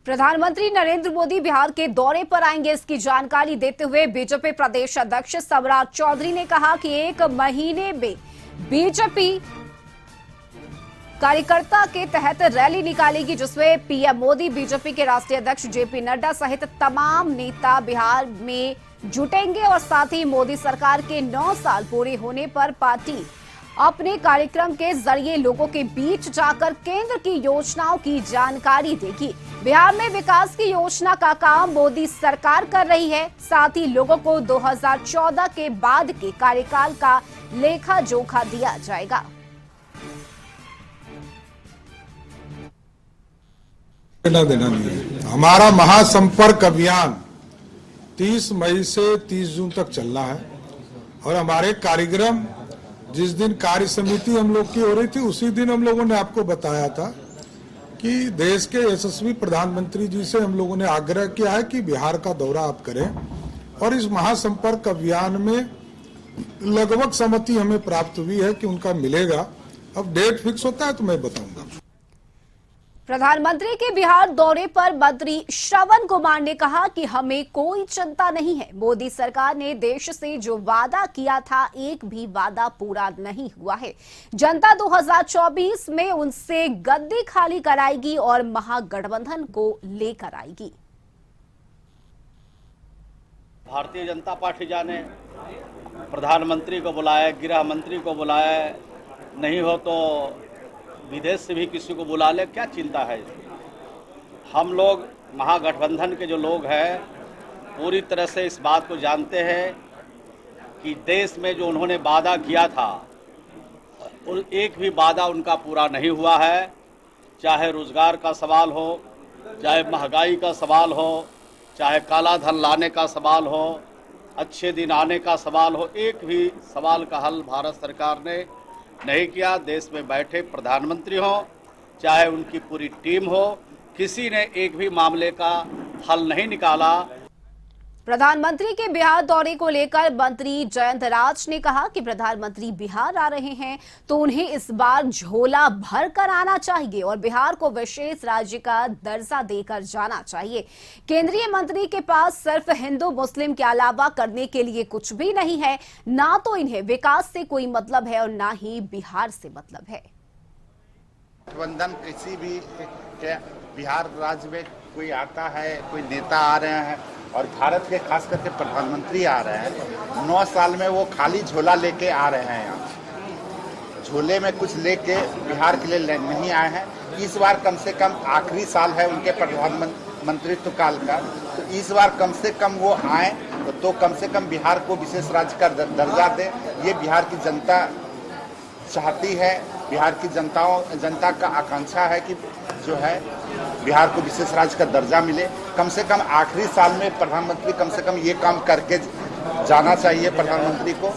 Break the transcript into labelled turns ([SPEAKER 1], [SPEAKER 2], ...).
[SPEAKER 1] प्रधानमंत्री नरेंद्र मोदी बिहार के दौरे पर आएंगे, इसकी जानकारी देते हुए बीजेपी प्रदेश अध्यक्ष सम्राट चौधरी ने कहा कि एक महीने में बीजेपी कार्यकर्ता के तहत रैली निकालेगी, जिसमें पीएम मोदी, बीजेपी के राष्ट्रीय अध्यक्ष जेपी नड्डा सहित तमाम नेता बिहार में जुटेंगे और साथ ही मोदी सरकार के 9 साल पूरे होने पर पार्टी अपने कार्यक्रम के जरिए लोगों के बीच जाकर केंद्र की योजनाओं की जानकारी देगी। बिहार में विकास की योजना का काम मोदी सरकार कर रही है, साथ ही लोगों को 2014 के बाद के कार्यकाल का लेखा जोखा दिया जाएगा।
[SPEAKER 2] देना नहीं है। हमारा महासंपर्क अभियान 30 मई से 30 जून तक चलना है और हमारे कार्यक्रम जिस दिन कार्य समिति हम लोग की हो रही थी उसी दिन हम लोगों ने आपको बताया था कि देश के यशस्वी प्रधानमंत्री जी से हम लोगों ने आग्रह किया है कि बिहार का दौरा आप करें और इस महासंपर्क अभियान में लगभग सहमति हमें प्राप्त हुई है कि उनका मिलेगा। अब डेट फिक्स होता है तो मैं बताऊंगा।
[SPEAKER 1] प्रधानमंत्री के बिहार दौरे पर मंत्री श्रवण कुमार ने कहा कि हमें कोई चिंता नहीं है। मोदी सरकार ने देश से जो वादा किया था, एक भी वादा पूरा नहीं हुआ है। जनता 2024 में उनसे गद्दी खाली कराएगी और महागठबंधन को लेकर आएगी।
[SPEAKER 3] भारतीय जनता पार्टी जाने प्रधानमंत्री को बुलाया, गृह मंत्री को बुलाया, नहीं हो तो विदेश से भी किसी को बुला ले, क्या चिंता है। हम लोग महागठबंधन के जो लोग हैं पूरी तरह से इस बात को जानते हैं कि देश में जो उन्होंने वादा किया था एक भी वादा उनका पूरा नहीं हुआ है। चाहे रोजगार का सवाल हो, चाहे महंगाई का सवाल हो, चाहे काला धन लाने का सवाल हो, अच्छे दिन आने का सवाल हो, एक भी सवाल का हल भारत सरकार ने नहीं किया। देश में बैठे प्रधानमंत्री हो चाहे उनकी पूरी टीम हो, किसी ने एक भी मामले का हल नहीं निकाला।
[SPEAKER 1] प्रधानमंत्री के बिहार दौरे को लेकर मंत्री जयंत राज ने कहा कि प्रधानमंत्री बिहार आ रहे हैं तो उन्हें इस बार झोला भर कर आना चाहिए और बिहार को विशेष राज्य का दर्जा देकर जाना चाहिए। केंद्रीय मंत्री के पास सिर्फ हिंदू मुस्लिम के अलावा करने के लिए कुछ भी नहीं है। ना तो इन्हें विकास से कोई मतलब है और ना ही बिहार से मतलब है।
[SPEAKER 4] गठबंधन किसी भी बिहार राज्य में कोई आता है, कोई नेता आ रहे हैं और भारत के खास करके प्रधानमंत्री आ रहे हैं, 9 साल में वो खाली झोला लेके आ रहे हैं। यहाँ झोले में कुछ लेके बिहार के लिए नहीं आए हैं। इस बार कम से कम आखिरी साल है उनके प्रधानमंत्रित्व काल का, तो इस बार कम से कम वो आए तो कम से कम बिहार को विशेष राज्य का दर्जा दे। ये बिहार की जनता चाहती है, बिहार की जनता का आकांक्षा है कि जो है बिहार को विशेष राज्य का दर्जा मिले। कम से कम आखिरी साल में प्रधानमंत्री कम से कम ये काम करके जाना चाहिए प्रधानमंत्री को।